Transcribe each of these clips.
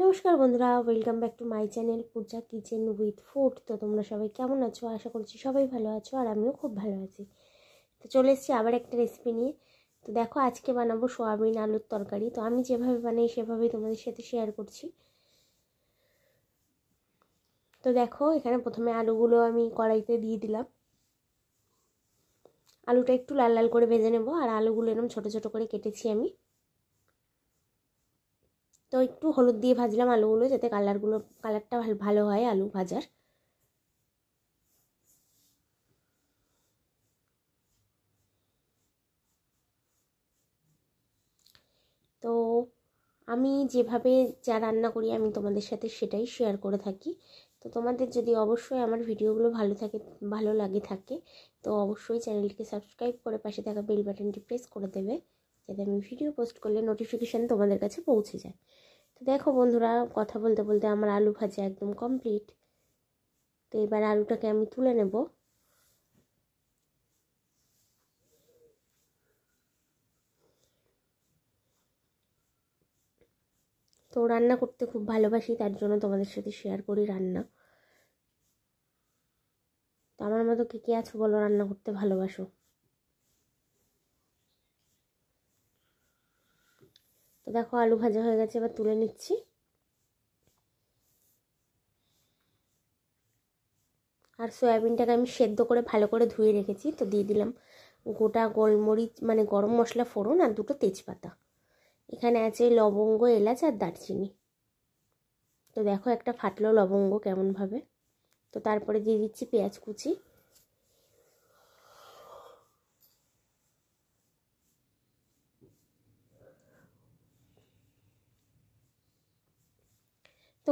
নমস্কার বন্ধুরা, welcome back to my channel Puja kitchen with food. তো তোমরা সবাই কেমন আছো? আশা করছি সবাই ভালো আছো, আর আমিও খুব ভালো আছি। তো চলে এসেছি আবার একটা রেসিপি নিয়ে। তো দেখো, আজকে বানাবো সোয়াবিন আলুর তরকারি। তো আমি যেভাবে বানাই সেভাবেই তোমাদের সাথে শেয়ার করছি। তো দেখো, এখানে প্রথমে আলুগুলো আমি কড়াইতে দিয়ে দিলাম। আলুটা একটু লাল লাল করে ভেজে নেবো, আর আলুগুলো এরকম ছোটো ছোটো করে কেটেছি আমি। তো একটু হলুদ দিয়ে ভাজলাম আলুগুলো, যাতে কালারটা ভালো হয় আলু ভাজার। তো আমি যেভাবে যা রান্না করি আমি তোমাদের সাথে সেটাই শেয়ার করে থাকি। তো তোমাদের যদি অবশ্যই আমার ভিডিওগুলো ভালো লাগে থাকে, তো অবশ্যই চ্যানেলটিকে সাবস্ক্রাইব করে পাশে থাকা বেল বাটনটি প্রেস করে দেবে, যাতে আমি ভিডিও পোস্ট করলে নোটিফিকেশান তোমাদের কাছে পৌঁছে যায়। তো দেখো বন্ধুরা, কথা বলতে বলতে আমার আলু ভাজা একদম কমপ্লিট। তো এবার আলুটাকে আমি তুলে নেব। তো রান্না করতে খুব ভালোবাসি, তার জন্য তোমাদের সাথে শেয়ার করি রান্না। তো আমার মতো কে আছো বলো, রান্না করতে ভালোবাসো? তো দেখো, আলু ভাজা হয়ে গেছে, এবার তুলে নিচ্ছি। আর সয়াবিনটাকে আমি সেদ্ধ করে ভালো করে ধুয়ে রেখেছি। তো দিয়ে দিলাম গোটা গোলমরিচ, মানে গরম মশলা ফোড়ন, আর দুটো তেজপাতা। এখানে আছে লবঙ্গ, এলাচ আর দারচিনি। তো দেখো, একটা ফাটলো লবঙ্গ কেমনভাবে। তো তারপরে দিয়ে দিচ্ছি পেঁয়াজ কুচি। তো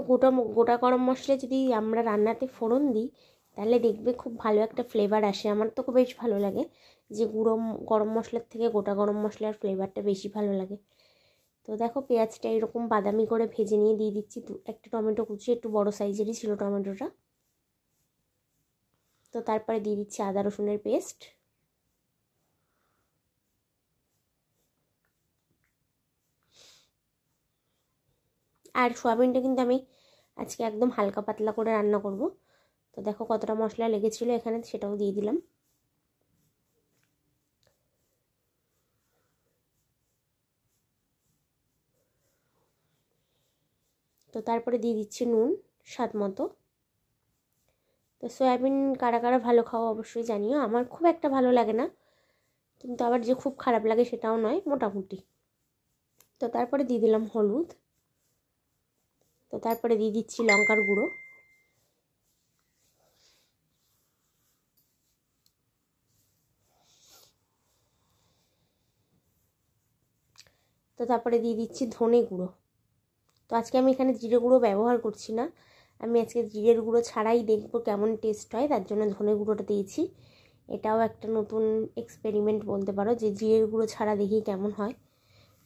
গোটা গরম মশলা যদি আমরা রান্নাতে ফোড়ন দিই, তাহলে দেখবে খুব ভালো একটা ফ্লেভার আসে। আমার তো খুব বেশ ভালো লাগে যে গরম মশলার থেকে গোটা গরম মশলার ফ্লেভারটা বেশি ভালো লাগে। তো দেখো, পেঁয়াজটা এরকম বাদামি করে ভেজে নিয়ে দিয়ে দিচ্ছি একটা টমেটো কুচি, একটু বড় সাইজেরই ছিল টমেটোটা। তো তারপরে দিয়ে দিচ্ছি আদা রসুনের পেস্ট। আর সোয়াবিনটা কিন্তু আমি আজকে একদম হালকা পাতলা করে রান্না করব। তো দেখো কতটা মশলা লেগেছিল এখানে, সেটাও দিয়ে দিলাম। তো তারপরে দিয়ে দিচ্ছি নুন স্বাদ মতো। তো সয়াবিন কারা কারা ভালো খাওয়া অবশ্যই জানিও। আমার খুব একটা ভালো লাগে না, কিন্তু আবার যে খুব খারাপ লাগে সেটাও নয়, মোটামুটি। তো তারপরে দিয়ে দিলাম হলুদ। তো তারপরে দিয়ে দিচ্ছি লঙ্কার গুঁড়ো। তো তারপরে দিয়ে দিচ্ছি ধনে গুঁড়ো। তো আজকে আমি এখানে জিরে গুঁড়ো ব্যবহার করছি না, আমি আজকে জিরের গুঁড়ো ছাড়াই দেখব কেমন টেস্ট হয়, তার জন্য ধনে গুঁড়োটা দিয়েছি। এটাও একটা নতুন এক্সপেরিমেন্ট বলতে পারো, যে জিরের গুঁড়ো ছাড়া দেখি কেমন হয়।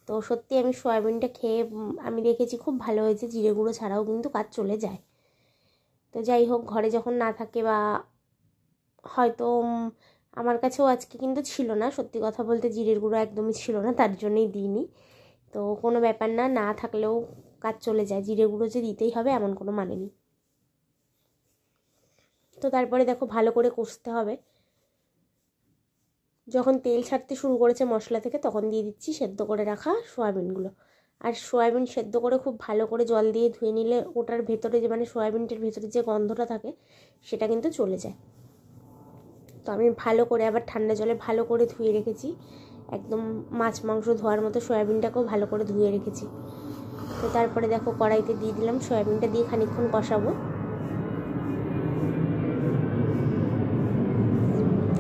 তো সত্যি আমি সয়াবিনটা খেয়ে আমি দেখেছি খুব ভালো হয়েছে, জিরে গুঁড়ো ছাড়াও কিন্তু কাজ চলে যায়। তো যাই হোক, ঘরে যখন না থাকে বা হয়তো আমার কাছেও আজকে কিন্তু ছিল না, সত্যি কথা বলতে জিরের গুঁড়ো একদমই ছিল না, তার জন্যই দিইনি। তো কোনো ব্যাপার না, না থাকলেও কাজ চলে যায়, জিরে গুঁড়ো যে দিতেই হবে এমন কোনো মানে নেই। তো তারপরে দেখো, ভালো করে কষতে হবে। যখন তেল ছাড়তে শুরু করেছে মশলা থেকে, তখন দিয়ে দিচ্ছি সেদ্ধ করে রাখা সয়াবিনগুলো। আর সয়াবিন সেদ্ধ করে খুব ভালো করে জল দিয়ে ধুয়ে নিলে ওটার ভেতরে যে, মানে সয়াবিনটার ভেতরে যে গন্ধটা থাকে সেটা কিন্তু চলে যায়। তো আমি ভালো করে আবার ঠান্ডা জলে ভালো করে ধুয়ে রেখেছি, একদম মাছ মাংস ধোয়ার মতো সয়াবিনটাকেও ভালো করে ধুয়ে রেখেছি। তো তারপরে দেখো, কড়াইতে দিয়ে দিলাম, সয়াবিনটা দিয়ে খানিকক্ষণ কষাবো।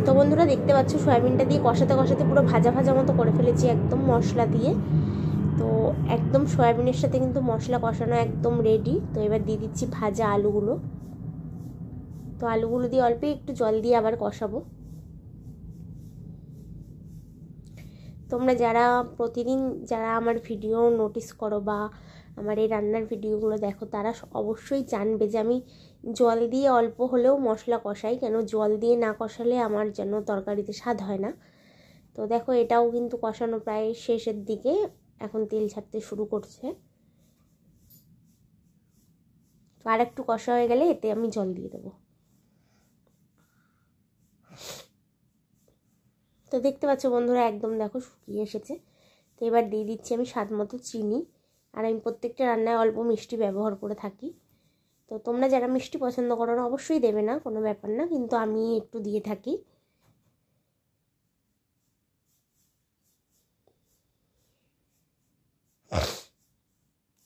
তো বন্ধুরা, দেখতে পাচ্ছ সয়াবিনটা দিয়ে কষাতে কষাতে পুরো ভাজা ভাজা মতো করে ফেলেছি একদম মশলা দিয়ে। তো একদম সয়াবিনের সাথে কিন্তু মশলা কষানো একদম রেডি। তো এবার দিয়ে দিচ্ছি ভাজা আলুগুলো। তো আলুগুলো দিয়ে অল্প একটু জল দিয়ে আবার কষাবো। তোমরা যারা প্রতিদিন আমার ভিডিও নোটিস করো বা আমার এই রান্নার ভিডিওগুলো দেখো, তারা অবশ্যই জানবে যে আমি জল দিয়ে অল্প হলেও মশলা কষাই। কেন জল দিয়ে না কষালে আমার যেন তরকারিতে স্বাদ হয় না। তো দেখো, এটাও কিন্তু কষানো প্রায় শেষের দিকে, এখন তেল ছাড়তে শুরু করছে। তো আর একটু কষা হয়ে গেলে এতে আমি জল দিয়ে দেবো। তো দেখতে পাচ্ছ বন্ধুরা একদম দেখো শুকিয়ে এসেছে। তো এবার দিয়ে দিচ্ছি আমি স্বাদ মতো চিনি। আর আমি প্রত্যেকটা রান্নায় অল্প মিষ্টি ব্যবহার করে থাকি। তো তোমরা যারা মিষ্টি পছন্দ করো না অবশ্যই দেবে না, কোনো ব্যাপার না, কিন্তু আমি একটু দিয়ে থাকি।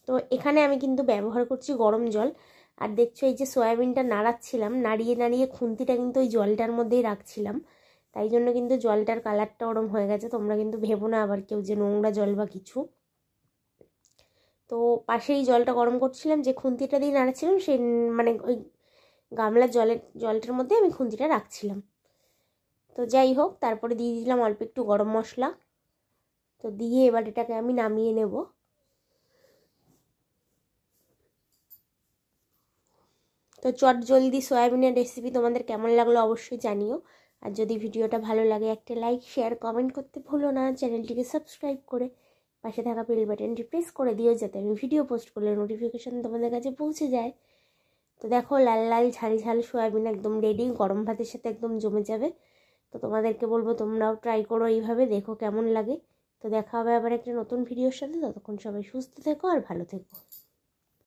তো এখানে আমি কিন্তু ব্যবহার করছি গরম জল। আর দেখছো এই যে সয়াবিনটা নাড়াচ্ছিলাম, নাড়িয়ে নাড়িয়ে খুন্তিটা কিন্তু ওই জলটার মধ্যেই রাখছিলাম, তাই জন্য কিন্তু জলটার কালারটা ওরম হয়ে গেছে। তোমরা কিন্তু ভেবো না আবার কেউ যে নোংরা জল বা কিছু। তো পাশেই জলটা গরম করছিলাম, যে খুন্তিটা দিয়ে নাড়াচ্ছিলাম সেই মানে ওই গামলার জলটার মধ্যে আমি খুন্তিটা রাখছিলাম। তো যাই হোক, তারপরে দিয়ে দিলাম অল্প একটু গরম মশলা। তো দিয়ে এবার এটাকে আমি নামিয়ে নেব। তো চট জলদি সয়াবিনের রেসিপি তোমাদের কেমন লাগলো অবশ্যই জানিও। আর যদি ভিডিওটা ভালো লাগে একটা লাইক শেয়ার কমেন্ট করতে ভুলো না। চ্যানেলটিকে সাবস্ক্রাইব করে পাশে থাকা বেল বাটনটি প্রেস করে দিও, যাতে আমি ভিডিও পোস্ট করলে নোটিফিকেশান তোমাদের কাছে পৌঁছে যায়। তো দেখো লাল লাল ঝাল ঝাল সয়াবিন একদম রেডি, গরম ভাতের সাথে একদম জমে যাবে। তো তোমাদেরকে বলবো তোমরাও ট্রাই করো এইভাবে, দেখো কেমন লাগে। তো দেখা হবে আবার একটা নতুন ভিডিওর সাথে। ততক্ষণ সবাই সুস্থ থেকো আর ভালো থেকো।